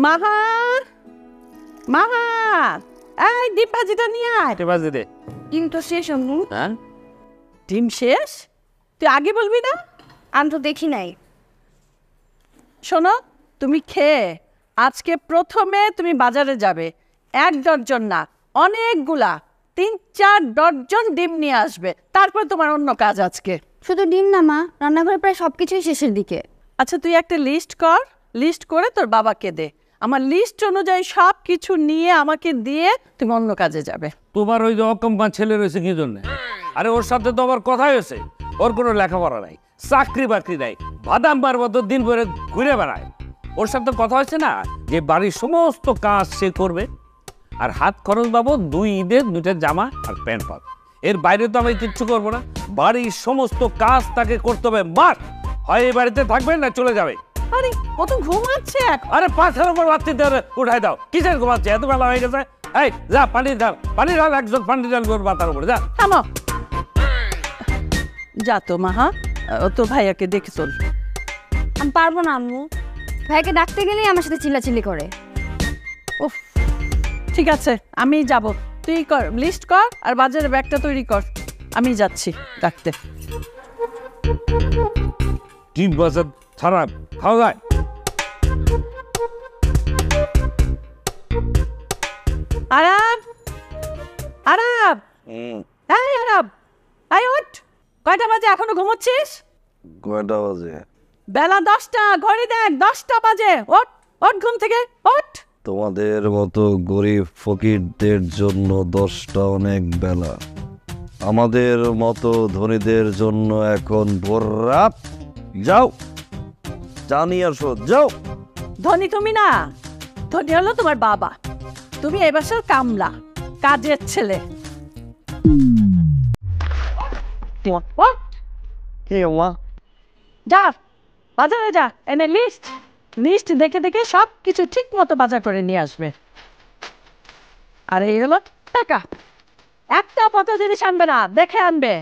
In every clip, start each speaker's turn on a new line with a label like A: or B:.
A: মাহা মাহা এই ডিম ভাজিটা নিয়ে আয়।
B: ভাজি দে।
C: ডিম তো শেষ আম্মু।
B: হ্যাঁ
A: ডিম শেষ? তুই আগে বলবি না?
C: আমি তো দেখি নাই।
A: শোনো, তুমি খেয়ে আজকে প্রথমে তুমি বাজারে যাবে, 1 ডজন না অনেকগুলা 3-4 ডজন ডিম নিয়ে আসবে, তারপর তোমার অন্য কাজ আজকে।
C: শুধু ডিম না মা, রান্নাঘরে প্রায় সবকিছুই শেষের দিকে।
A: আচ্ছা তুই একটা লিস্ট কর, লিস্ট করে তোর বাবাকে দে, আমার লিস্ট অনুযায়ী সব কিছু নিয়ে আমাকে দিয়ে তুমি অন্য কাজে যাবে।
B: তোমার ওই যে অকম্পা ছেলে রয়েছে কি জন্য? আরে ওর সাথে তো আমার কথা হয়েছে, ওর কোনো লেখাপড়া নাই, চাকরি বাকরি নাই, বাদাম বার মতো দিন ভরে ঘুরে বেড়ায়। ওর সাথে কথা হয়েছে না যে বাড়ির সমস্ত কাজ সে করবে, আর হাত খরচ বাবদ 2 ঈদের 2টা জামা আর প্যান্ট পাবে। এর বাইরে তো আমি কিচ্ছু করবো না, বাড়ির সমস্ত কাজ তাকে করতে হবে। মার হয় এই বাড়িতে থাকবে না চলে যাবে।
A: আরে ও তো ঘুমাচ্ছে এখন।
B: আরে পাঁচের উপর বাচ্চা উঠাই দাও, কিসের ঘুমাচ্ছে? এত বেলা হয়ে গেছে। এই যা পানি ঢাল, পানি ঢাল, একজন পানি ঢাল মাথার উপরে যা।
A: থামো, যা তো মাহা, ও তো ভাইয়াকে দেখে চল।
C: আমি পারবো না আম্মু, ভাইকে ডাকতে গেলেই আমার সাথে চিল্লাচিল্লি করে।
A: উফ, ঠিক আছে আমি যাব, তুই কর লিস্ট কর আর বাজারের ব্যাগটা তৈরি কর, আমি যাচ্ছি ডাকতে।
B: ডিম বাজার খারাপ খাওয়া যায়।
A: আরাব আরাব এই আরাব, এই ওঠ, কয়টা বাজে এখনো ঘুমোচ্ছিস?
D: কয়টা বাজে?
A: বেলা 10টা, ঘড়ি দেখ 10টা বাজে, ওঠ ওঠ ঘুম থেকে ওঠ।
D: তোমাদের মতো গরিব ফকিরদের জন্য 10টা অনেক বেলা, আমাদের মতো ধনীদের জন্য এখন ভোর রাত। যাও জানিয়ে আসো, যাও।
A: ধনী তুমি না, ধনী হলো তোমার বাবা, তুমি এই বাসার কামলা, কাজের ছেলে। যা বাজারে যা, এনে লিস্ট লিস্ট দেখে দেখে সব কিছু ঠিক মতো বাজার করে নিয়ে আসবে। আর এই হলো টাকা, একটা পত জিনিস আনবে না, দেখে আনবে।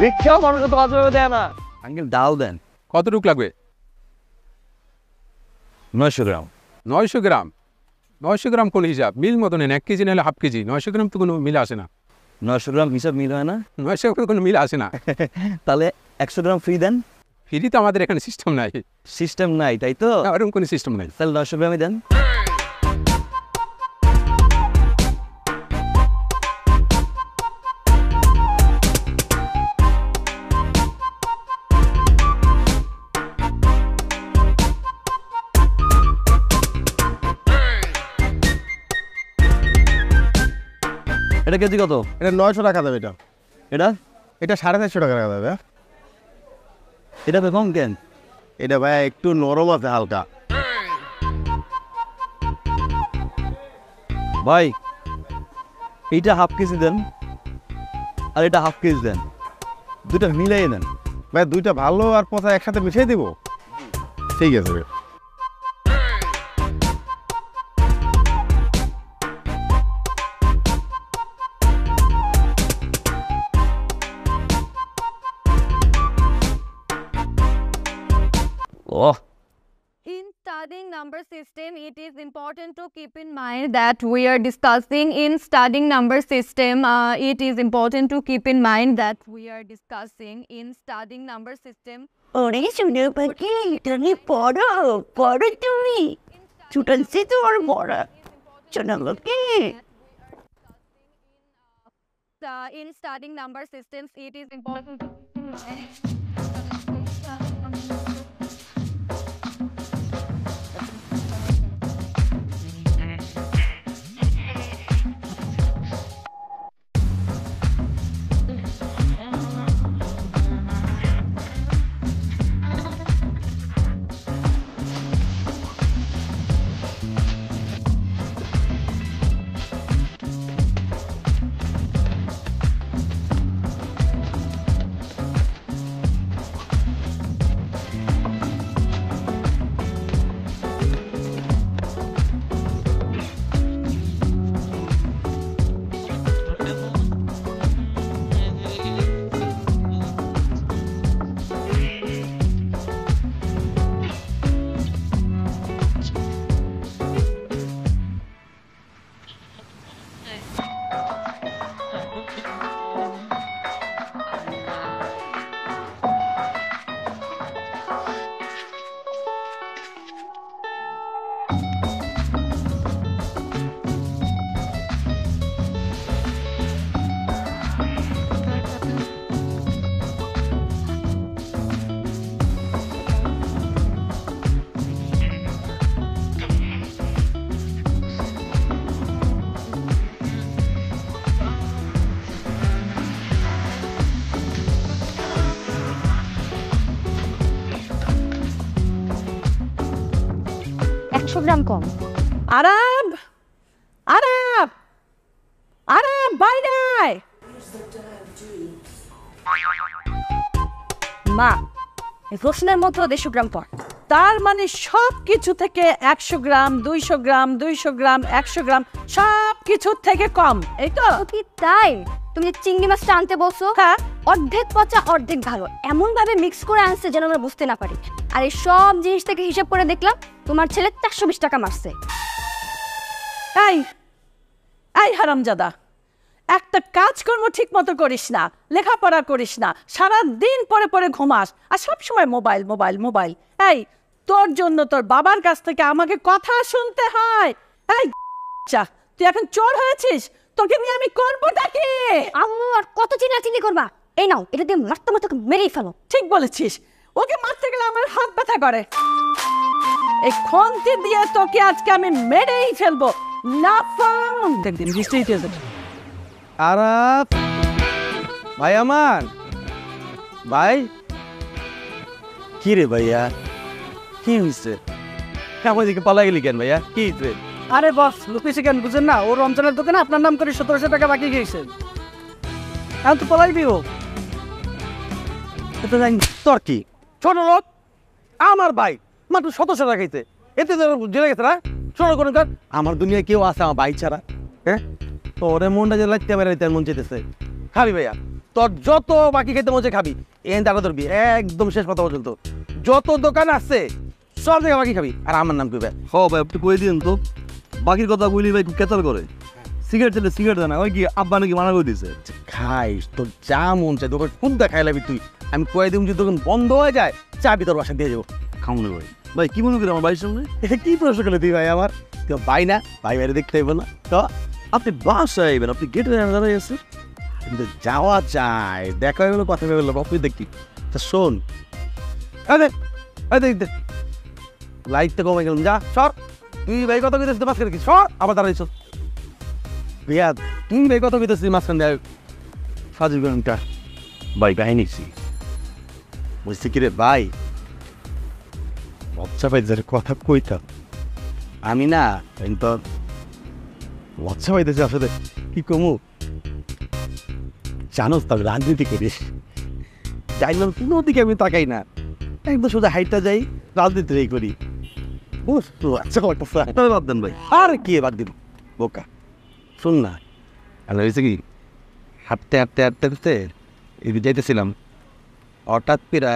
D: ভিক্ষা মানুষ তো বাজারে দেয় না। আঙ্কেল ডাল দেন।
E: কতটুকু লাগবে?
D: 900 গ্রাম।
E: 900 গ্রাম? 900 গ্রাম কোন হিসাব? মিল মতো নেন, 1 কেজি নাহলে হাফ কেজি। 900 গ্রাম তো কোনো মিল আসে না।
D: 900 গ্রাম হিসাব মিল হয় না?
E: 900 গ্রাম কোনো মিল আসে না।
D: তাহলে 100 গ্রাম ফ্রি দেন।
E: ফ্রি তো আমাদের এখানে সিস্টেম নাই।
D: সিস্টেম নাই তাই তো?
E: এরকম কোনো সিস্টেম নাই।
D: তাহলে 900 গ্রামই দেন। এটা কেজি কত?
F: এটা 900 টাকা দেবে। এটা
D: এটা
F: এটা 450 টাকা দেবে।
D: এটা তো কম কেন?
F: এটা ভাই একটু নরম আছে হালকা।
D: ভাই এইটা হাফ কেজি দেন আর এটা হাফ কেজি দেন, দুটা মিলাই দেন।
F: ভাই দুইটা ভালো আর পচা একসাথে মিশিয়ে দিব। ঠিক আছে।
D: ওহ,
C: In studying number system, it is important to keep in mind that we are discussing in studying number system. It is important to keep in mind that we are discussing in studying number system.
G: ওরে শুনে পাখি, তুমি পড়ো পড়ো, তুমি ছুটাচ্ছি তোমার পড়া শোনা পাখি।
C: In studying number systems, it is important. 150 গ্রাম কম।
A: আরাব আরাব আরাব বাইরে আয়।
C: মা এই প্রশ্নের মতো 150 গ্রাম কম।
A: তার মানে সব কিছু থেকে 100 গ্রাম 200 গ্রাম 200 গ্রাম 100 গ্রাম সব কিছুর থেকে কম, এই তো?
C: কি তাই? তুমি যে চিংড়ি মাছটা আনতে বলছো,
A: হ্যাঁ।
C: অর্ধেক পচা অর্ধেক ভালো এমন ভাবে মিক্স করে আনছে যেন আমরা বুঝতে না পারি। আর এই সব জিনিস থেকে হিসাব করে দেখলাম তোমার ছেলে 420 টাকা মারছে।
A: এই এই হারামজাদা, একটা কাজকর্ম ঠিক মতো করিস না, লেখাপড়া করিস না, সারা দিন পরে পরে ঘুমাস আর সব সময় মোবাইল মোবাইল মোবাইল। এই তোর জন্য তোর বাবার কাছ থেকে আমাকে কথা শুনতে হয়। এই তুই এখন চোর হয়েছিস, তোকে নিয়ে আমি করবোটা কি?
C: আম্মু আর কত চিনাচিনি করবা? এই নাও, এটা দিয়ে মারতে মারতে মেরেই ফেলো।
A: ঠিক বলেছিস, ওকে মারতে গেলে আমার হাত ব্যথা করে। এই খন্তি দিয়ে তোকে আজকে আমি মেরেই ফেলবো। না ফোন দেখদিন বৃষ্টিতে
F: আরাফ ভাই আমার ভাই, কি রে ভাইয়া, কি হয়েছে? কাপড় দিকে পালা গেলি কেন ভাইয়া, কি হয়েছে?
H: আরে বস লুকিয়েছে কেন বুঝেন না? ও রমজানের দোকানে আপনার নাম করে 1700 টাকা বাকি গিয়েছেন। এখন তো পলাইবি ও।
F: এটা জানি তোর কি ছোট লোক, আমার ভাই মাত্র 1700 টাকা খাইতে, এতে জেলে গেছে না? ছোট কোনো কাজ আমার দুনিয়ায় কেউ আছে আমার ভাই ছাড়া? হ্যাঁ, তোরে মনটা যে লাগতে পারে তার মন চেতেছে। খাবি ভাইয়া, তোর যত বাকি খেতে মন খাবি, এন টাকা ধরবি একদম শেষ কথা পর্যন্ত। যত দোকান আছে সব জায়গায় বাকি খাবি। আর আমার নাম কি ভাই?
D: হ ভাই আপনি কই দিন তো, বাকির কথা বলি ভাই কেতাল করে। সিগারেট দিলে সিগারেট দেয় না, ওই কি আব্বা নাকি মানা করে দিছে।
F: খাইস তোর যা মন চাই, দোকান কোনটা খাই লাগবি তুই। আমি কয়ে দিব যদি দোকান বন্ধ হয়ে যায় চাবি তোর বাসা দিয়ে যাবো।
D: খাওয়ানো ভাই, ভাই কি মনে করি আমার ভাইয়ের সঙ্গে?
F: এটা কি প্রশ্ন করলে তুই ভাই আমার? তো ভাই না, ভাই বাইরে দেখতে হইব না তো?
D: আপনি বাসায় আইবেন, আপনি গেটে দাঁড়াই আছে।
F: কিন্তু যাওয়া যায়, দেখা হয়ে গেলো, কথা হয়ে গেলো, বাপুই দেখি। তা শোন, দেখ লাইটটা কমে গেলাম, যা সর। তুই ভাই কত কইতেছিস মাঝখানে কি সর, আবার দাঁড়াইছ ভাইয়া। তুই ভাই কত কইতেছিস মাঝখানে দেখ সাজু গরমটা
D: ভাই কাহিনীছি
F: বুঝছি কি রে ভাই, লজ্জা পাইতে কথা কইতাম আমি না, কিন্তু লজ্জা পাইতেছি আসলে কি কমু। জানোস তো আমি রাজনীতি করিস, যাইলাম কোনো দিকে আমি তাকাই না, একদম সোজা হাইটটা যাই রাজনীতি করি। আচ্ছা
D: বাদ দেন ভাই।
F: আর কি বাদ দিব বোকা। শোন না, আর হয়েছে কি, হাঁটতে হাঁটতে হাঁটতে হাঁটতে এদিকে যাইতেছিলাম, হঠাৎ পেরা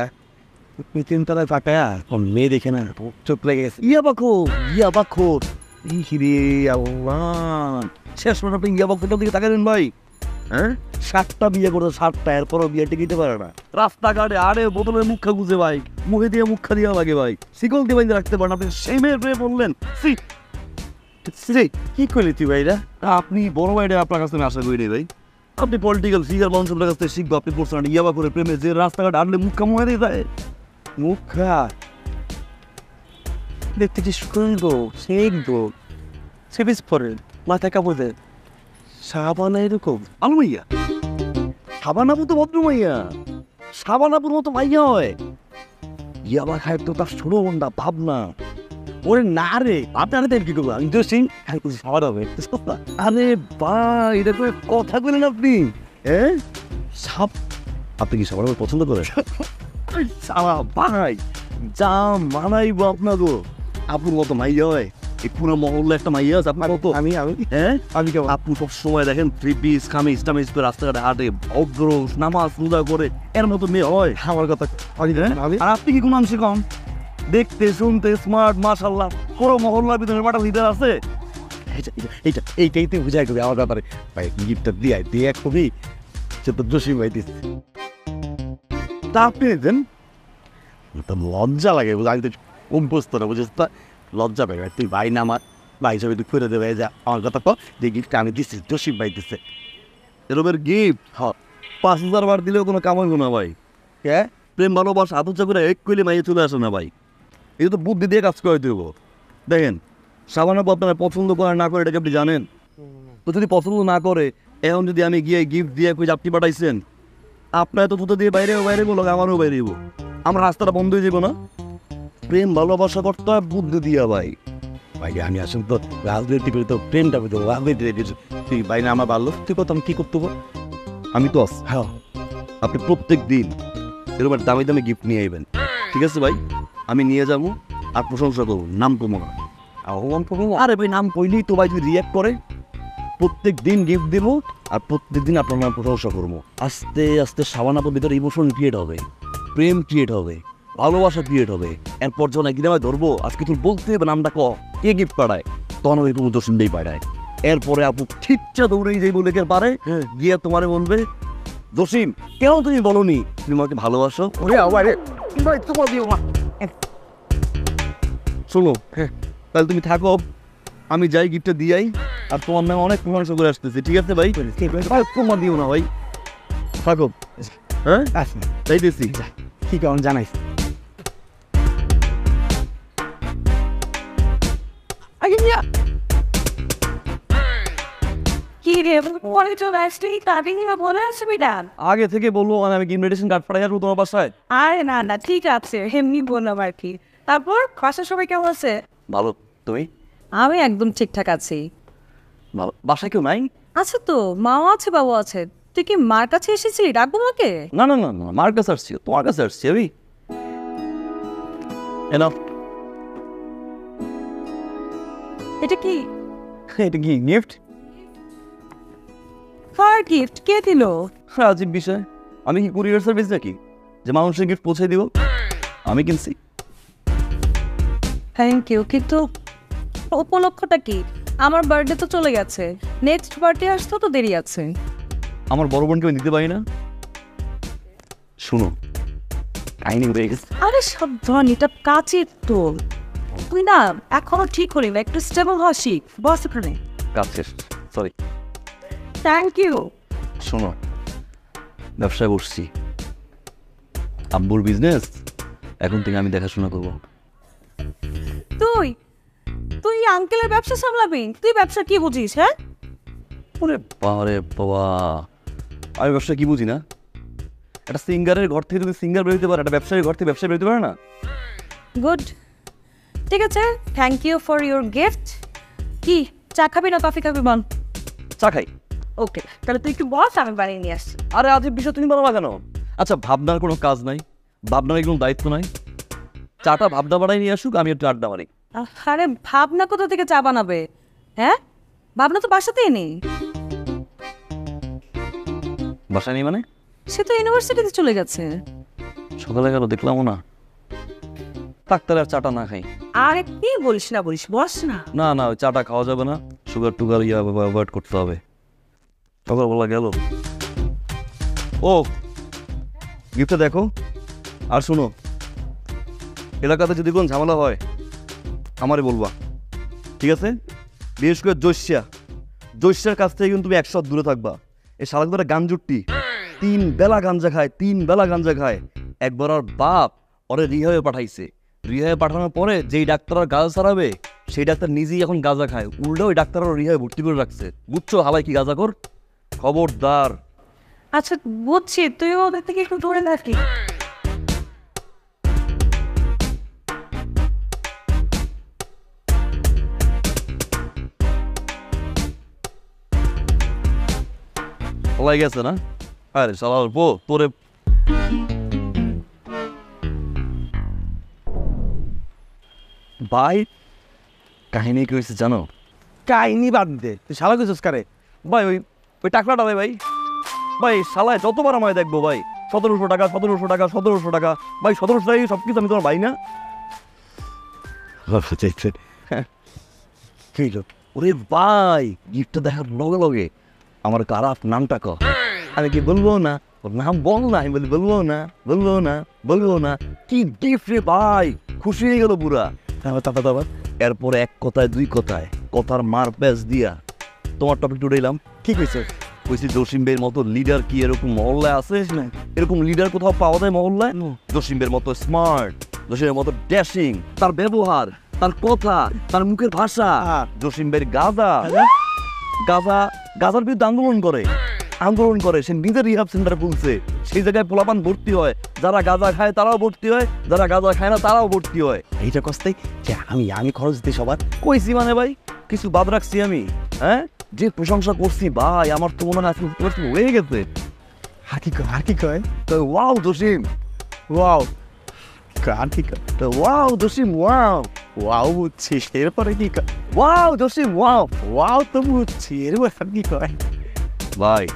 F: তিনতলায় ফাঁকায়া মেয়ে দেখে না চোখ লেগে গেছে। ইয়া বাখো হিরে আল্লাহ, শেষ পর্যন্ত আপনি ইয়া বাখোটার দিকে তাকাবেন ভাই। হ্যাঁ, 7টা বিয়ে করে 7টা, এরপরও বিয়ে টিকিতে পারে না।
D: রাস্তাঘাটে আরে বোতলের মুখা গুজে ভাই, মুখে দিয়ে মুখা দেওয়া লাগে ভাই, শিকল দিয়ে বাইন্ধে রাখতে পারেন। আপনি সেই মেয়ের প্রেমে বললেন,
F: কি করলি তুই ভাইরা?
D: আপনি বড় ভাইটা আপনার কাছে আমি আশা করি ভাই। আপনি পলিটিক্যাল ফিগার মানুষের কাছ থেকে শিখবো, আপনি পড়ছেন ইয়াবা করে প্রেমে যে রাস্তাঘাট আনলে মুখা মুখে দিয়ে যায়।
F: মুখা দেখতে কি সুন্দর, সেগুলো সেভিস পরে মাথা কাপড়ে সাবানা এরকম।
D: আলু মাইয়া, সাবানাপুর তো ভদ্র মাইয়া, সাবানাপুর মতো মাইয়া হয়। ইয়াবা খায় তো তার ছোট বন্ধা ভাবনা।
F: ওরে না রে, আপনারা তো কি করবো, ইন্টারেস্টিং খাওয়া হবে।
D: আরে ভাই, এটা করে কথা বলেন আপনি। হ্যাঁ, সাপ আপনি কি সবার পছন্দ করেন? সারা ভাই যা মানাইবো আপনাকে, আপুর মতো মাইয়া হয়। এই পুরো মহল্লা একটা মাইয়া আছে আপনার মতো।
F: আমি
D: হ্যাঁ, আমি কেমন আপু সব সময় দেখেন 3 পিস কামিজ টামিজ করে রাস্তাঘাটে হাঁটে, ভদ্র নামাজ রোজা করে, এর মতো মেয়ে হয়?
F: আমার কথা
D: আর আপনি কি কোন অংশে কম? দেখতে শুনতে স্মার্ট, মাশাআল্লাহ। পুরো মহল্লার ভিতরে মাটা লিডার আছে।
F: এইটাই তুই বুঝাই করবি আমার ব্যাপারে ভাই। গিফটটা দিয়ে খুবই সে তো জসিম ভাই দিস, তা আপনি দেন তো লজ্জা লাগে। আমি তো অভ্যস্ত না, বুঝিস তো, লজ্জা পাই ভাই। তুই ভাই না আমার ভাই হিসাবে তুই করে দেবে যা। আমার কথা কো, যে গিফটটা আমি দিচ্ছি জসিম ভাই দিচ্ছে।
D: এরকমের গিফট 5000 বার দিলেও কোনো কাম হইব না ভাই।
F: হ্যাঁ,
D: প্রেম ভালোবাসা আদর্শ করে এক কইলে মাইয়ে চলে আসে না ভাই। এটা তো বুদ্ধি দিয়ে কাজ করে দেবো। দেখেন, সাবানাপু আপনারা পছন্দ করে না করে এটাকে আপনি জানেন তো? যদি পছন্দ না করে, এখন যদি আমি গিয়ে গিফট দিয়ে কই আপনি পাঠাইছেন, আপনার তো দুটো দিয়ে বাইরে বলো, আমারও বাইরে যাবো, আমার রাস্তাটা বন্ধ হয়ে যাবো না? প্রেম ভালোবাসা করতে হয় বুদ্ধি দিয়া ভাই।
F: ভাই আমি আসলে তো রাজনীতি করি, তো প্রেমটা করি, তো রাজনীতি তুই ভাই না আমার ভালো, তুই কত আমি কি করতে পারবো?
D: আমি তো আছি।
F: হ্যাঁ
D: আপনি প্রত্যেক দিন এরকম একটা দামি দামি গিফট নিয়ে আইবেন, ঠিক আছে ভাই? আমি নিয়ে যাবো আর প্রশংসা করবো, নাম কমো না।
F: আহ্বান করবো।
D: আরে ভাই নাম কইলেই তো ভাই যদি রিয়াক্ট করে, প্রত্যেক দিন গিফট দেবো আর প্রত্যেক দিন আপনার নাম প্রশংসা করবো। আস্তে আস্তে সাবানাপের ভিতরে ইমোশন ক্রিয়েট হবে, প্রেম ক্রিয়েট হবে, ভালোবাসা ক্রিয়েট হবে। এরপর যখন একদিন আমায় ধরবো, আজকে তুই বলতে হবে নামটা কে গিফট পাঠায়, তখন ওই কোনো দোষিন্দেই পাঠায়। এরপরে আপু ঠিকটা দৌড়েই যাই বলে পারে, গিয়ে তোমারে বলবে জসিম কেন তুমি বলনি তুমি আমাকে ভালোবাসো। শোনো, তাহলে তুমি থাকো, আমি যাই গিফটটা দিয়াই, আর তোমার নামে অনেক প্রশংসা করে আসতেছি, ঠিক আছে ভাই? তোমার দিও না ভাই, থাকো। হ্যাঁ
F: আচ্ছা
D: যাইতেছি।
F: ঠিক আছে জানাইস।
A: কি রে পরে চলে আসলি, তাকে নিয়ে বলে আসবি না?
D: আগে থেকে বলবো মানে আমি ইনভিটেশন কার্ড পাঠাই আসবো তোমার বাসায়।
A: আরে না না, ঠিক আছে, এমনি বললাম আর কি। তারপর বাসার সবাই কেমন আছে?
D: ভালো, তুমি?
A: আমি একদম ঠিকঠাক আছি।
D: ভালো। বাসায় কেউ নাই?
A: আচ্ছা তো, মাও আছে, বাবু আছে। তুই কি মার কাছে এসেছিলি, ডাকবো মাকে?
D: না না না না, মার কাছে আসছি, তোমার কাছে আসছি আমি। এনাফ।
A: এটা কি?
D: এটা কি গিফট?
A: কার গিফট? কে দিল?
D: আজীব বিষয়, আমি কি কুরিয়ার সার্ভিস নাকি যে মানুষের গিফট পৌঁছে দিব? আমি কিনছি।
A: থ্যাংক ইউ, কিন্তু উপলক্ষটা কি? আমার বার্থডে তো চলে গেছে, নেক্সট বার্থডে আসতে তো দেরি আছে।
D: আমার বড় বোনকে আমি দিতে পারি না? শুনো, কাহিনী হয়ে গেছে।
A: আরে সাবধান, এটা কাচের তো। তুই না এখনো ঠিক হলি না, একটু স্টেবল হসি। বস এখানে।
D: কাজ শেষ, সরি।
A: Thank you.
D: শোনো, ব্যবসায় বসছি, আব্বুর বিজনেস এখন থেকে আমি দেখাশোনা করবো।
A: তুই তুই আঙ্কেলের ব্যবসা সামলাবি? তুই ব্যবসা কি বুঝিস? হ্যাঁ,
D: ওরে বাবারে বাবা, আমি ব্যবসা কি বুঝি না? একটা সিঙ্গারের ঘর থেকে যদি সিঙ্গার বেরোতে পারে, একটা ব্যবসায়ীর ঘর থেকে ব্যবসা বেরোতে পারে না?
A: গুড, ঠিক আছে, thank you for your gift. কি চা খাবি না কফি খাবি বল?
D: চা খাই।
A: ওকে, তাহলে তুই একটু বস, আমি বানিয়ে নিয়ে আসছি।
D: আরে আজীব বিষয়, তুমি বলো না কেন? আচ্ছা, ভাবনার কোনো কাজ নাই, ভাবনার কোনো দায়িত্ব নাই, চাটা ভাবনা বাড়াই নিয়ে আসুক, আমি একটু আড্ডা মারি।
A: আরে ভাবনা কোথা থেকে চা বানাবে? হ্যাঁ, ভাবনা তো বাসাতেই নেই।
D: বাসায় নেই মানে?
A: সে তো ইউনিভার্সিটিতে চলে গেছে।
D: সকালে গেল দেখলামও না। থাক তাহলে আর চাটা না খাই।
A: আরে কি বলিস না বলিস, বস না।
D: না না, ওই চাটা খাওয়া যাবে না, সুগার টুগার অ্যাভয়েড করতে হবে। সকালবেলা গেল। ও গিফটটা দেখো, আর শুনো, এলাকাতে যদি কোনো ঝামেলা হয় আমারে বলবা, ঠিক আছে? বিশেষ করে জৈশ্যার কাছ থেকে কিন্তু তুমি 100 দূরে থাকবা। এই শালাক গাঞ্জুট্টি 3 বেলা গাঞ্জা খায়, 3 বেলা গাঞ্জা খায়। একবার ওর বাপ ওরে রিহাবে পাঠাইছে, রিহাবে পাঠানোর পরে যেই ডাক্তার আর গাঁজা ছাড়াবে, সেই ডাক্তার নিজেই এখন গাঁজা খায়। উল্টো ওই ডাক্তার ওর রিহাবে ভর্তি করে রাখছে। বুঝছো হালাই কি গাঁজা কর? খবরদার।
A: আচ্ছা বুঝছি, তুইও ওদের থেকে একটু দূরে থাকি।
D: হালাই গেছে না? আরে শালার পো তোরে। ভাই কাহিনী কি হয়েছে জানো?
F: কাহিনী বাদ দে, তুই শালা কইছিস কারে?
D: ভাই ওই টাকলাটা ভাই শালায় যতবার আমায় দেখবো ভাই 1700 টাকা 1700 টাকা 1700 টাকা। ভাই 1700 টাকা সব কিছু আমি তোমার ভাই না? ওরে ভাই গিফটটা দেখার লগে লগে আমার কারাফ নামটা ক। আমি কি বলবো না? ওর নাম বল না। আমি বলি বলবো না। কি গিফট রে ভাই, খুশি হয়ে গেল পুরা। তারপর এরপরে এক কথায় দুই কথায় কথার মার প্যাচ দিয়া তোমার টপিক উঠাইলাম।
F: কি কইছে?
D: কইছি জসিম ভাইয়ের মতো লিডার কি এরকম মহল্লায় আছে? এরকম লিডার কোথাও পাওয়া যায় মহল্লায়? জসিম ভাইয়ের মতো স্মার্ট, জসিমের মতো ড্যাশিং, তার ব্যবহার, তার কথা, তার মুখের ভাষা। জসিম ভাইয়ের গাজার বিরুদ্ধে আন্দোলন করে। আন্দোলন করে, সে নিজের রিহাব সেন্টার খুলছে, সেই জায়গায় পোলাপান ভর্তি হয়, যারা গাঁজা খায় তারাও ভর্তি হয়, যারা গাঁজা খায় না তারাও ভর্তি হয়।
F: এইটা কস্তে যে আমি খরচ দিতে সবার
D: কইছি মানে ভাই কিছু বাদ রাখছি আমি? হ্যাঁ, যে প্রশংসা করছি ভাই, আমার তো মনে হয় আজকে বুঝতে পারছি হয়ে গেছে।
F: আর কি কয়
D: তো ওয়াও জসিম,
F: ওয়াও আর কি কয়
D: তো ওয়াও জসিম, ওয়াও
F: ওয়াও বুঝছি, এরপরে কি কয়
D: ওয়াও জসিম, ওয়াও।
F: ওয়াও তো বুঝছি, এরপর আর কি কয়
D: ভাই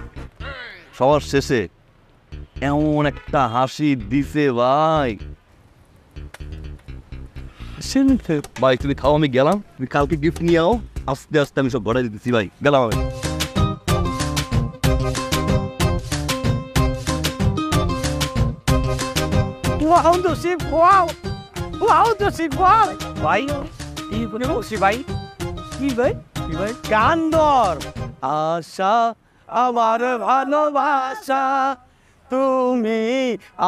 D: সবার শেষে এমন একটা হাসি দিছে ভাই, ভাই তুমি খাও, আমি গেলাম, তুমি কালকে গিফট নিয়ে আও, আস্তে আস্তে আমি সব ঘরে দিতেছি ভাই, গেলাম আমি।
H: Wow Jasim, wow wow Jasim, wow. ভাই কি বলছি ভাই? কি ভাই? কি ভাই? কান্দর আশা আমার ভালোবাসা, তুমি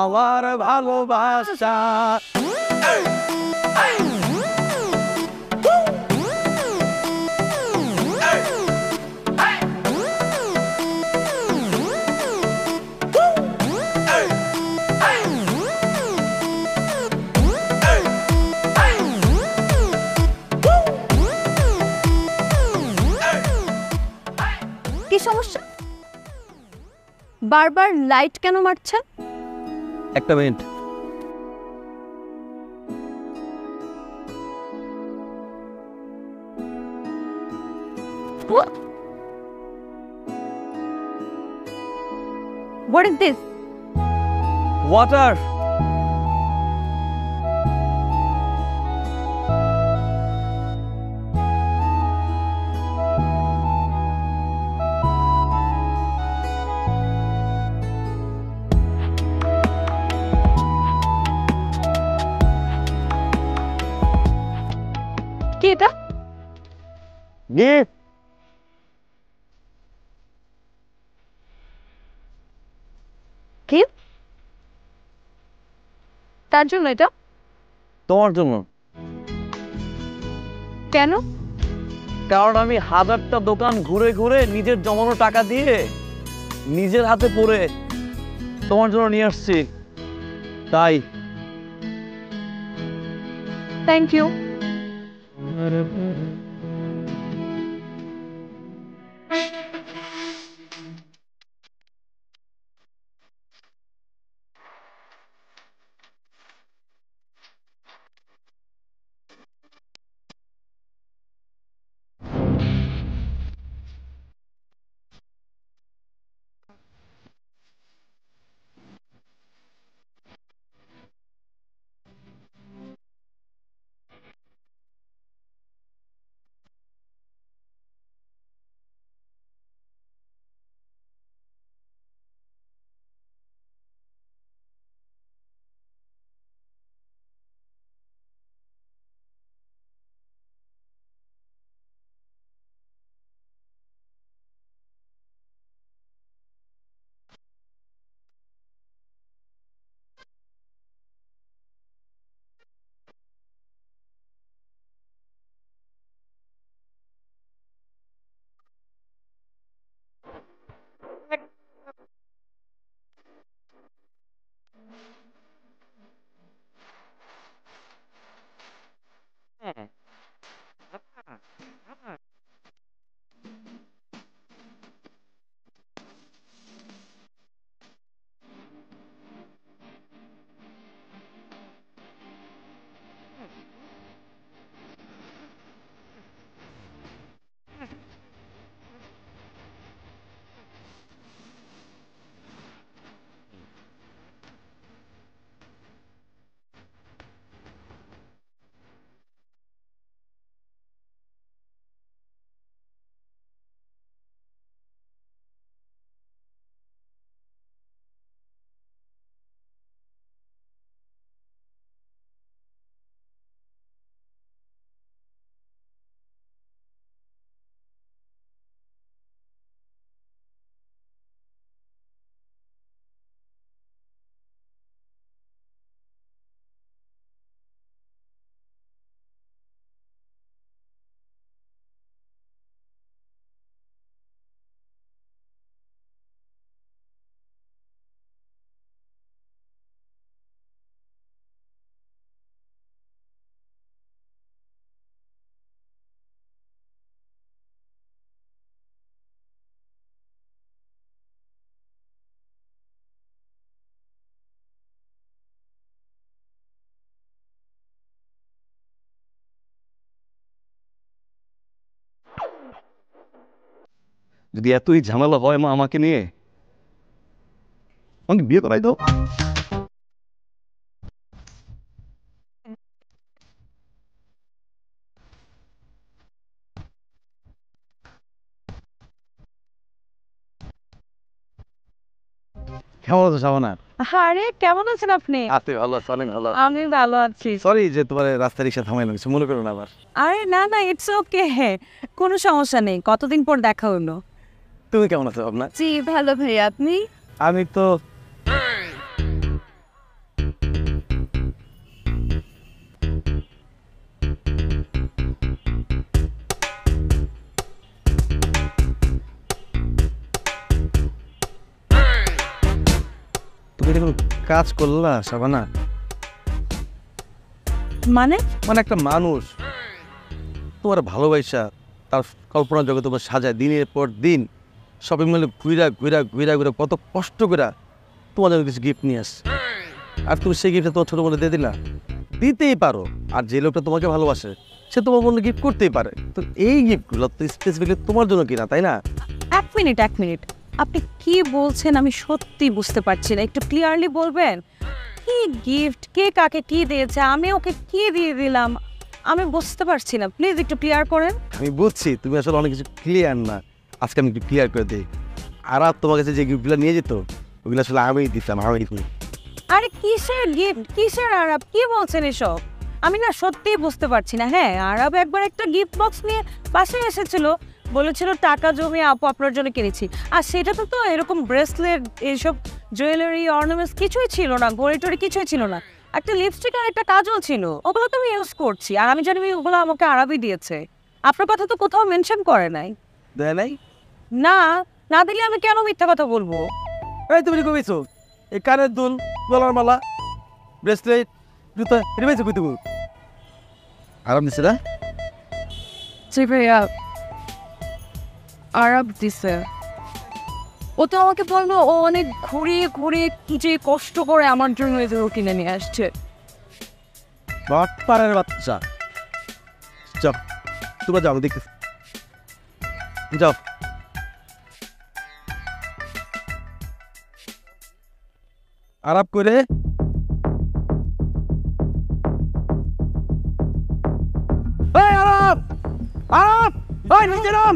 H: আমার ভালোবাসা।
C: কি সমস্যা? বারবার লাইট কেন মারছেন?
D: একটা minute,
C: What is this?
D: Water.
C: কি এটা?
D: গিফট।
C: কি? তার জন্য এটা?
D: তোমার জন্য।
C: কেন?
D: কারণ আমি হাজারটা দোকান ঘুরে ঘুরে নিজের জমানো টাকা দিয়ে নিজের হাতে পরে তোমার জন্য নিয়ে আসছি, তাই।
C: Thank you.
D: যদি এতই ঝামেলা হয় মা আমাকে নিয়ে, আমাকে বিয়ে করাই দাও।
F: কেমন আছো শাবানা?
A: আরে কেমন আছেন আপনি?
F: আছি ভালো আছি, অনেক ভালো।
A: আমি ভালো আছি।
F: সরি যে তোমার রাস্তা রিক্সা থামাই লাগছে, মনে করো না আবার।
A: আরে না না, ইটস ওকে, কোনো সমস্যা নেই। কতদিন পর দেখা হলো।
F: তুমি কেমন আছো ভাবনা?
C: জি ভালো ভাইয়া, আপনি?
F: আমি তো তুমি এটা কোনো কাজ করলা শাবানা?
A: মানে?
F: মানে একটা মানুষ তোমার ভালোবাসা তার কল্পনা জগতে তোমার সাজায় দিনের পর দিন শপিং মলে ঘুরা ঘুরা ঘুরা ঘুরা কত কষ্ট করে তোমার জন্য কিছু গিফট নিয়ে আসছে, আর তুমি সেই গিফটটা তোমার ছোটো বোনে দিয়ে দিলা। দিতেই পারো, আর যে লোকটা তোমাকে ভালোবাসে সে তোমার বোনকে গিফট করতেই পারে। তো এই গিফটগুলো তো স্পেসিফিকলি তোমার জন্য কিনা, তাই না?
A: এক মিনিট, আপনি কি বলছেন আমি সত্যি বুঝতে পারছি না। একটু ক্লিয়ারলি বলবেন কি গিফট, কে কাকে কি দিয়েছে, আমি ওকে কি দিয়ে দিলাম, আমি বুঝতে পারছি না। প্লিজ একটু ক্লিয়ার করেন।
F: আমি বুঝছি তুমি আসলে অনেক কিছু ক্লিয়ার না, আজকে আমি একটু ক্লিয়ার করে দিই। আর তোমার কাছে যে গিফটগুলো নিয়ে যেত ওগুলো আসলে আমিই দিতাম, আমি দিই।
A: আরে কিসের গিফট, কিসের আরব, কি বলছেন এসব? আমি না সত্যিই বুঝতে পারছি না। হ্যাঁ, আরব একবার একটা গিফট বক্স নিয়ে বাসায় এসেছিল, বলেছিল টাকা জমিয়ে আপু আপনার জন্য কিনেছি। আর সেটা তো এরকম ব্রেসলেট, এইসব জুয়েলারি, অর্নামেন্টস কিছুই ছিল না, ঘড়ি টড়ি কিছুই ছিল না। একটা লিপস্টিক আর একটা কাজল ছিল, ওগুলো তো আমি ইউজ করছি। আর আমি জানি ওগুলো আমাকে আরবই দিয়েছে। আপনার কথা তো কোথাও মেনশন করে নাই।
F: দেয় নাই?
A: না, না দিলে আমি কেন মিথ্যা কথা বলবো?
F: এই তুমি কমেছো এই কানের দুল, গলার মালা, ব্রেসলেট, জুতা, এটা পেয়েছো কই তুমি? আরাম দিছে না?
C: জি ভাইয়া, আরব দিছে। ও তো আমাকে বললো ও অনেক ঘুরিয়ে ঘুরিয়ে যে কষ্ট করে আমার জন্য এগুলো কিনে নিয়ে আসছে।
F: বাটপাড়ের বাচ্চা। যাও তোমরা যাও, দেখতে যাও। আরাপ করে আরাপ আরাপ নিচে নাম।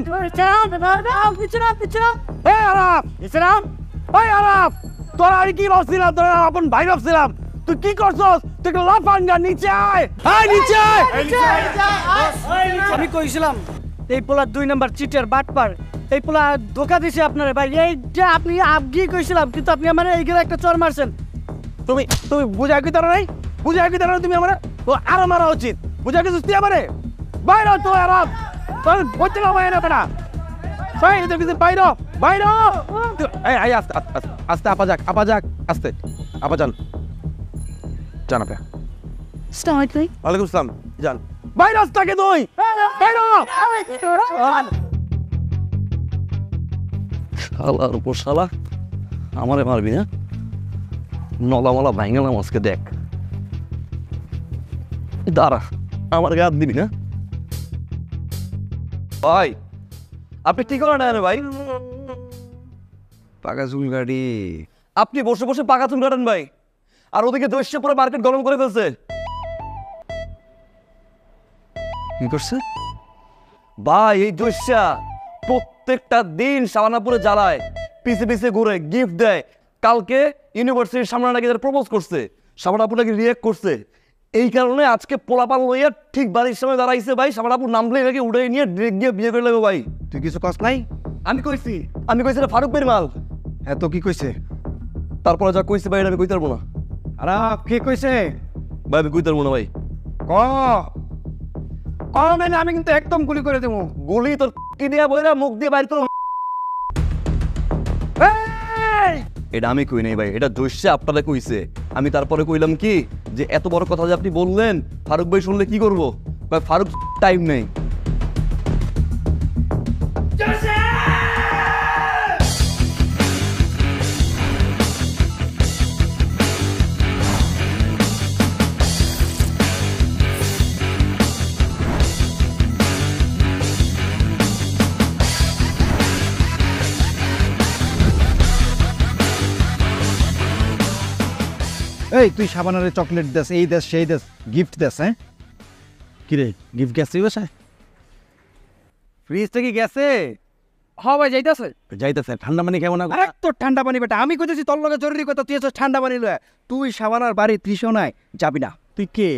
F: তোরা আমি কি ভাবছিলাম, তোরা আপন ভাই ভাবছিলাম, তুই কি করছস? তুই লাফাঙ্গা, নিচে আয়, নিচে আয়।
H: আমি কইছিলাম এই পোলা 2 নাম্বার চিটার বাটপার, এই পোলা ধোকা দিছে আপনারে ভাই। এইটা আপনি আগে কইছিলাম, কিন্তু আপনি আমার এইগুলো একটা চর মারছেন।
F: তুমি তুমি বুঝা কি তারা নাই, বুঝা কি তারা তুমি আমার তো আরো মারা উচিত। বুঝা কি সুস্তি আমারে বাইরে তো আরাম তোর বলতে না বাইরে না বাইরে তো কিছু বাইরে বাইরে। এই আস্তে আস্তে আস্তে আপা যাক আস্তে আপা যান জান আপা।
C: আসসালামু আলাইকুম।
F: ওয়ালাইকুম আসসালাম। যান বাইরে রাস্তাকে তুই বাইরে।
D: শালার উপর শালা, আমারে মারবি না? নলামলা ভাঙালাম আজকে, দেখ। দাঁড়া, আমার গায়ে হাত দিবি না? ভাই আপনি ঠিক করেন না ভাই,
F: পাকা চুল গাড়ি।
D: আপনি বসে বসে পাকা চুল কাটেন ভাই, আর ওদিকে দস্যে পুরো মার্কেট গরম করে ফেলছে।
F: কি করছে
D: ভাই এই দস্যা প্রত্যেকটা দিন শাবানাপুরে জ্বালায়, পিছে পিছে ঘুরে গিফট দেয়। কালকে ইউনিভার্সিটির সামনে নাকি প্রপোজ করছে, শাবানাপুর নাকি রিয়েক্ট করছে। এই কারণে আজকে পোলাপাল লইয়া ঠিক বাড়ির সামনে দাঁড়াইছে ভাই। শাবানাপুর নামলে নাকি উড়ে নিয়ে ডিরেক্ট গিয়ে বিয়ে করে নেবো ভাই।
F: তুই কিছু কস নাই?
D: আমি কইছি এটা ফারুক বের মাল।
F: এত কি কইছে?
D: তারপরে যা কইছে ভাই, এটা আমি কইতে পারবো না
F: আরে কে কইছে
D: ভাই, আমি কইতে পারবো না ভাই।
F: ক মানে আমি কিন্তু একদম গুলি করে দেবো।
D: গুলি তোর কি দিয়া বইরা মুখ দিয়ে বাইর করো। এটা আমি কই নাই ভাই, এটা দস্যা আপনারা কইছে। আমি তারপরে কইলাম কি যে এত বড় কথা যে আপনি বললেন, ফারুক ভাই শুনলে কি করবো ভাই? ফারুক টাইম নেই।
I: এই তুই সাবানারে চকলেট দেস, এই দেস, সেই দেস, গিফট দেস, হ্যাঁ? কিরে গিফট গেছে বাসায়? ফ্রিজটা কি গেছে?
H: ভাই যাইতাছে।
I: যাইতেছে। ঠান্ডা পানি কেমন? তোর ঠান্ডা পানি বেটা, আমি কইতেছি তোর লগে জরুরি কথা, তুই আছিস ঠান্ডা পানি লয়ে। তুই সাবানার বাড়ি ত্রিশও নাই, যাবি না।
F: তুই কে?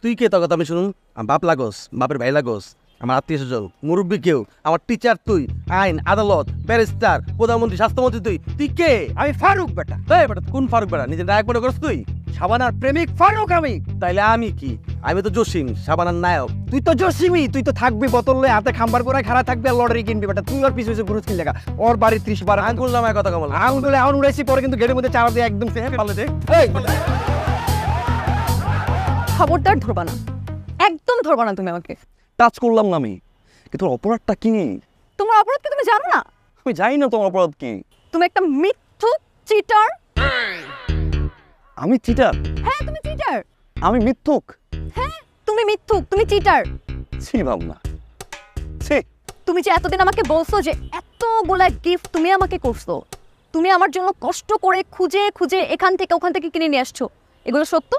F: তুই কে? তোর কথা আমি শুনুন। আমার বাপ লাগোস, বাপের ভাই লাগোস, আমার আত্মীয় স্বজন, মুরব্বী কেউ, আমার টিচার তুই, আইন আদালত, ব্যারিস্টার, প্রধানমন্ত্রী, স্বাস্থ্যমন্ত্রী তুই কে?
I: আমি ফারুক বেটা।
F: এই বেটা কোন ফারুক বেটা? নিজের নায়ক মনে করছ তুই?
I: সাবানার প্রেমিক ফারুক আমি।
F: তাইলে আমি কি? আমি তো জসিম, সাবানার নায়ক।
I: তুই তো জসিমি, তুই তো থাকবি বোতল লয়ে হাতে খাম্বার করে খাড়া থাকবি আর লটারি কিনবি বেটা। তুই ওর পিছু পিছু ঘুরুস কি লেখা? ওর বাড়ি 30 বার
F: আঙ্গুল নামায় কথা কমল।
I: আঙুলে এখন উড়াইছি, পরে কিন্তু গেটের মধ্যে চারা দিয়ে একদম পালে দে। এই
C: খবরদার ধরবা না, একদম ধরবা না তুমি আমাকে।
D: টাচ করলাম না আমি, কিন্তু অপরাধটা কি?
C: তোমার অপরাধ কি তুমি জানো না?
D: আমি জানি না তোমার অপরাধ কি।
C: তুমি একটা মিথ্যুক, চিটার।
D: আমি চিটার?
C: হ্যাঁ তুমি চিটার।
D: আমি মিথ্যুক?
C: হ্যাঁ তুমি মিথ্যুক, তুমি চিটার।
D: ছি ভাবনা, ছি।
C: তুমি যে এতদিন আমাকে বলছো যে এতগুলা গিফট তুমি আমাকে করছো, তুমি আমার জন্য কষ্ট করে খুঁজে খুঁজে এখান থেকে ওখান থেকে কিনে নিয়ে আসছো, এগুলো সত্য?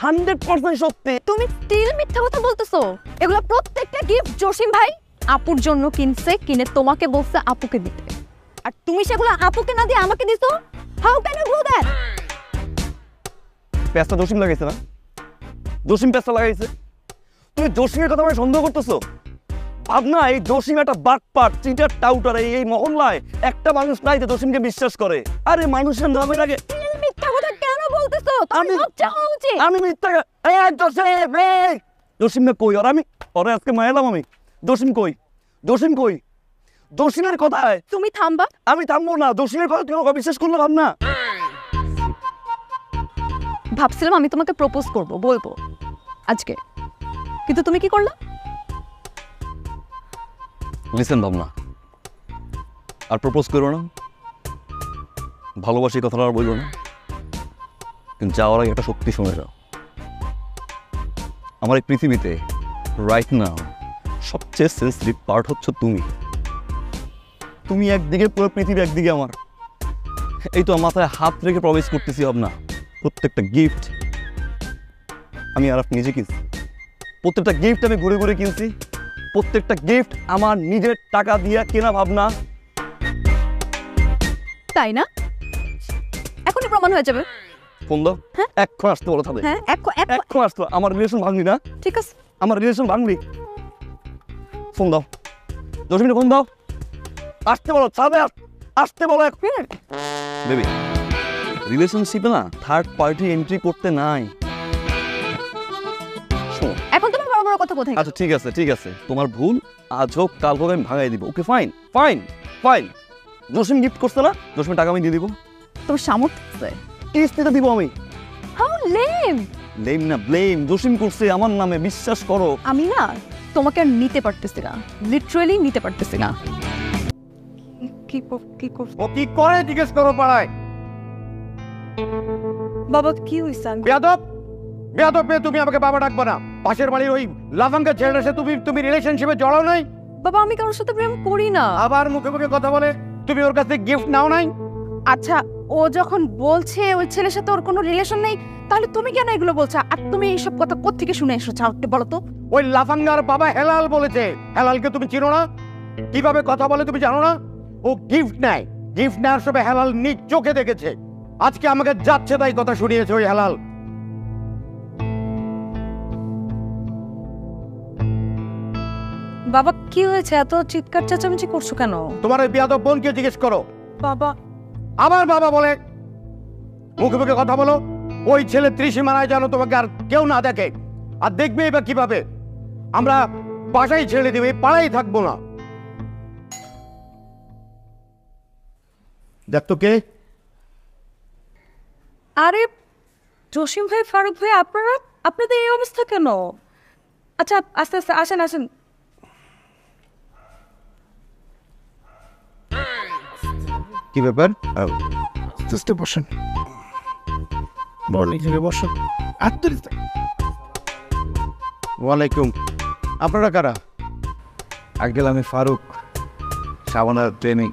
D: 100% সত্যি।
C: তুমি স্টিল মিথ্যা কথা বলতেছো। এগুলো প্রত্যেকটা গিফট জসিম ভাই আপুর জন্য কিনছে, কিনে তোমাকে বলছে আপুকে দিতে, আর তুমি সেগুলো আপুকে না দিয়ে আমাকে দিছো। How can you do that?
D: পেঁচটা জসিম লাগাইছে না? জসিম পেঁচটা লাগাইছে। তুমি জসিমের কথা মানে সন্দেহ করতেছো? ভাবনা, এই জসিম একটা বাটপাট, চিটার, টাউটার। এই মহল্লায় একটা মানুষ নাই যে জসিমকে বিশ্বাস করে। আরে মানুষের নামের আগে
C: মিথ্যা কথা কেন বলতেছো? আমি লজ্জা হওয়া উচিত।
D: আমি মিথ্যা জসিম কই? আর আমি পরে আজকে মায়ালাম আমি। জসিম কই? জসিম কই? জসিমের কথায়
C: তুমি থামবা।
D: আমি থামবো না। জসিমের কথা তুমি বিশ্বাস করলে ভাবনা?
C: ভাবছিলাম আমি তোমাকে প্রপোজ করব, বলবো আজকে, কিন্তু তুমি কি করলা?
D: লিসেন ভাবনা, আর প্রপোজ করো না, ভালোবাসি কথাটা আর বলবো না, কিন্তু যাওয়ার আগে একটা সত্যি শুনে যাও। আমার এই পৃথিবীতে রাইট নাও সবচেয়ে সেন্সিটিভ পার্ট হচ্ছে তুমি। তুমি একদিকে, পুরো পৃথিবী একদিকে আমার। এই তো মাথায় হাত রেখে প্রবেশ করতেছি ভাবনা। প্রত্যেকটা গিফট আমি আর নিজে কিনছি, প্রত্যেকটা গিফট আমি ঘুরে ঘুরে কিনছি, প্রত্যেকটা গিফট আমার নিজের টাকা দিয়ে কেনা ভাবনা।
C: তাই না? এখনই প্রমাণ হয়ে যাবে।
D: ফোন দাও। এখন আসতে বলো তাদের।
C: হ্যাঁ
D: এখন আসতে। আমার রিলেশন ভাঙলি না?
C: ঠিক আছে,
D: আমার রিলেশন ভাঙলি। ফোন দাও, 10 মিনিট ফোন দাও। আসতে বলো, চাবে আসতে বলো। বেবি, রিলেশনশিপে না থার্ড পার্টি এন্ট্রি করতে নাই।
C: এখন তুমি বড় বড় কথা কোথায়?
D: আচ্ছা ঠিক আছে, ঠিক আছে, তোমার ভুল। আজ হোক কাল হোক আমি ভাঙাই দিব। Okay fine fine fine. Jasim gift করছে না, জসিমের টাকা আমি দিয়ে দিব।
C: তোর সামর্থ্য আছে?
D: কিস্তিতে দিব আমি।
C: How lame.
D: লেম না, ব্লেম। জসিম করছে আমার নামে, বিশ্বাস করো।
C: আমি না তোমাকে আর নিতে পারতেছি না, লিটারালি নিতে পারতেছি না।
I: ও কি করে জিজ্ঞেস করো পাড়ায়?
C: বাবা কি হইছে?
I: বেয়াদব, বেয়াদব মেয়ে, তুমি আমাকে বাবা ডাকবা না। পাশের বাড়ির ওই লাফাঙ্গা ছেলেটার সাথে তুমি রিলেশনশিপে জড়াও নাই?
C: বাবা আমি কারোর সাথে প্রেম করি না।
I: আবার মুখে মুখে কথা বলে। তুমি ওর কাছে গিফট নাও নাই?
A: আচ্ছা, ও যখন বলছে ওই ছেলের সাথে ওর কোনো রিলেশন নেই, তাহলে তুমি কেন এগুলো বলছো? আর তুমি এইসব কথা কোত্থেকে শুনে এসেছো একটু বলো তো।
I: ওই লাফাঙ্গার বাবা হেলাল বলেছে। হেলালকে তুমি চিনো না? কিভাবে কথা বলে তুমি জানো না? ও গিফট নেয়, গিফট নেওয়ার সময় হেলাল নিজ চোখে দেখেছে। আজকে আমাকে যাচ্ছে তাই কথা শুনিয়েছে ওই হেলাল।
A: বাবা কি হয়েছে? এত চিৎকার চেঁচামেচি করছো কেন?
I: তোমার ওই বেয়াদব বোনকে জিজ্ঞেস করো।
A: বাবা
I: আবার বাবা বলে? মুখে মুখে কথা বলো। ওই ছেলে ত্রিসীমানায় যেন তোমাকে আর কেউ না দেখে। আর দেখবে এবার কিভাবে? আমরা বাসায় ছেড়ে দেবে, পাড়াই থাকবো না। দেখ তো কে?
A: আরে জসিম ভাই, ফারুক ভাই, আপনাদের এই অবস্থা কেন? আচ্ছা আস্তে আস্তে আসেন আসেন।
I: কি ব্যাপার?
J: বসেন, বসেন।
I: ওয়ালাইকুম। আপনারা কারা?
J: আঙ্কেল আমি ফারুক, সাবানার প্রেমিক।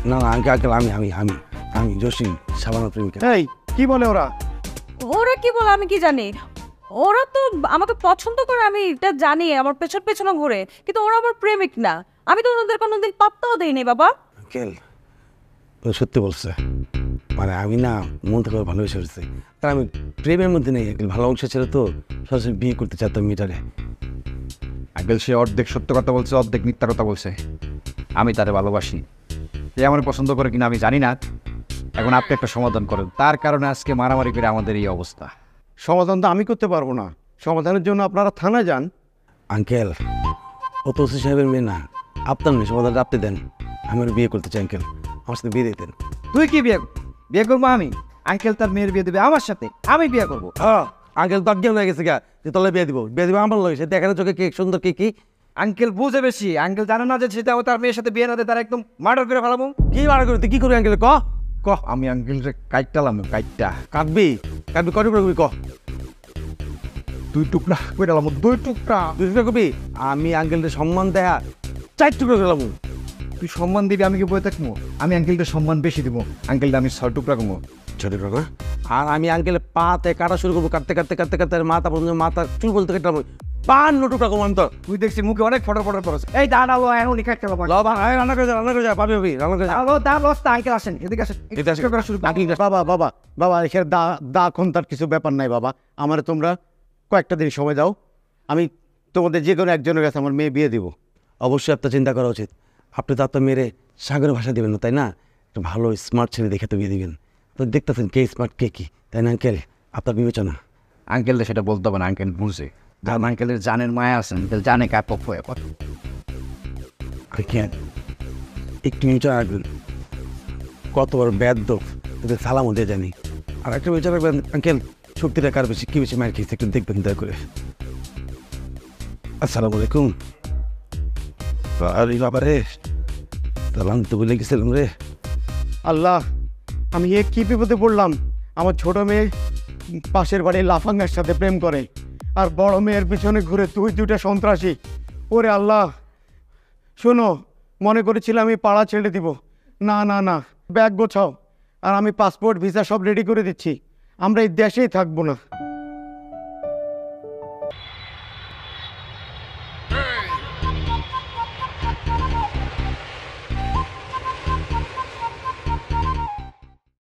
F: না আঙ্কেল আঙ্কেল আমি আমি আমি আমি জসিম সাবানার প্রেমিকা।
I: এই কি বলে ওরা?
A: ওরা কি বলে আমি কি জানি, ওরা তো আমাকে পছন্দ করে আমি এটা জানি, আমার পেছন পেছনে ঘুরে, কিন্তু ওরা আমার প্রেমিক না, আমি তো ওদের কোনোদিন পাত্তাও দেইনি বাবা।
F: আঙ্কেল ও সত্যি বলছে, মানে আমি না মন থেকে ভালোবেসে ফেলছি, কারণ আমি প্রেমের মধ্যে নেই আঙ্কেল, ভালোবাসা ছিল তো সরাসরি বিয়ে করতে চাইতাম মিটারে।
J: আঙ্কেল সে অর্ধেক সত্য কথা বলছে, অর্ধেক মিথ্যা কথা বলছে। আমি তারে ভালোবাসি, সে আমার পছন্দ করে কিনা আমি জানি না। এখন আপনি একটা সমাধান করেন, তার কারণে আজকে মারামারি করে আমাদের এই অবস্থা।
I: সমাধান তো আমি করতে পারবো না, সমাধানের জন্য আপনারা থানায় যান।
F: আঙ্কেল ও তো ওসি সাহেবের মেয়ে না, আপনার মেয়ে, সমাধানটা আপনি দেন। আমি ওর বিয়ে করতে চাই আঙ্কেল, আমার সাথে বিয়ে দিতেন।
J: তুই কি বিয়ে করবো আমি? আঙ্কেল তার মেয়ের বিয়ে দেবে আমার সাথে, আমি বিয়ে করবো।
F: হ্যাঁ আঙ্কেল তো অজ্ঞান হয়ে গেছে গা যে তলে বিয়ে দিব আমার লোক, সে দেখানো চোখে কি সুন্দর কি
J: আঙ্কেল বুঝে বেশি, আঙ্কেল জানে না যে সেটা তার মেয়ের সাথে বিয়ে না দেয়, তার একদম মার্ডার করে ফেলাবো।
F: কি মারা করবি, তুই কি করবি আঙ্কেল ক?
J: আমি আঙ্কেলকে কাইটালাম, কাইটটা
F: কাটবি কত করবি ক?
J: 2 টুকরা কইরালাম, 2 টুকরা।
F: 2 টুকরা করবি? আমি আঙ্কেলকে সম্মান দেয়া 4 টুকরা করলাম।
J: তুই সম্মান দিবি, আমি কি বয়ে থাকবো? আমি আঙ্কেলকে সম্মান বেশি দিব, আঙ্কেলটা আমি 6 টুকরা কমো।
F: 6 টুকরা না? আর আমি আঙ্কেলের পাতে কাটা শুরু করবো, কাটতে কাটতে কাটতে কাটতে মাথা পর্যন্ত, মাথা চুল বলতে কাটলাম 52 টুকরা কম। আমি তো
J: তুই দেখছি মুখে অনেক ফটো করছ। এই দাঁড়াবো, এখনই কাটতে পারবো।
F: রান্না করে যা পাবি রান্না করে যা।
J: দাঁড় লস্তা, আঙ্কেল আসেন, এদিকে আসেন।
I: বাবা এখানে দা কোন তার কিছু ব্যাপার নাই বাবা, আমার তোমরা কয়েকটা দিন সময় দাও, আমি তোমাদের যে কোনো একজনের কাছে আমার মেয়ে বিয়ে দিব।
F: অবশ্যই আপনার চিন্তা করা উচিত, আপনি তো আপনার মেয়েরে সাগরের ভাষা দেবেন না, তাই না? একটা ভালো স্মার্ট ছেলে দেখে তো বিয়ে দিবেন, তো দেখতেছেন কে স্মার্ট কে কি, তাই না আঙ্কেল? আপনার বিবেচনা।
J: আঙ্কেলটা সেটা বলতে হবে না, আঙ্কেল বুঝছে, কারণ আঙ্কেলের জানের মায়া আছে, আঙ্কেল জানে কার পক্ষ হয়ে কথা।
F: একটু নিচে রাখবেন, কত বড় ব্যাধ তোদের সালামও দিয়ে জানি। আর একটা বিচার রাখবেন আঙ্কেল, শক্তিটা কার বেশি, কি বেশি মায়ের খেয়েছে একটু দেখবেন দয়া করে। আসসালামু আলাইকুম। আরে বাবা রে, সালাম তো বলে গেছিলাম রে।
I: আল্লাহ, আমি কি বিপদে পড়লাম। আমার ছোট মেয়ে পাশের বাড়ির লাফাঙ্গার সাথে প্রেম করে, আর বড় মেয়ের পিছনে ঘুরে তুই 2টা সন্ত্রাসী। ওরে আল্লাহ, শোনো, মনে করেছিলাম আমি পাড়া ছেড়ে দিব, না না না, ব্যাগ গোছাও, আর আমি পাসপোর্ট ভিসা সব রেডি করে দিচ্ছি, আমরা এই দেশেই থাকবো না।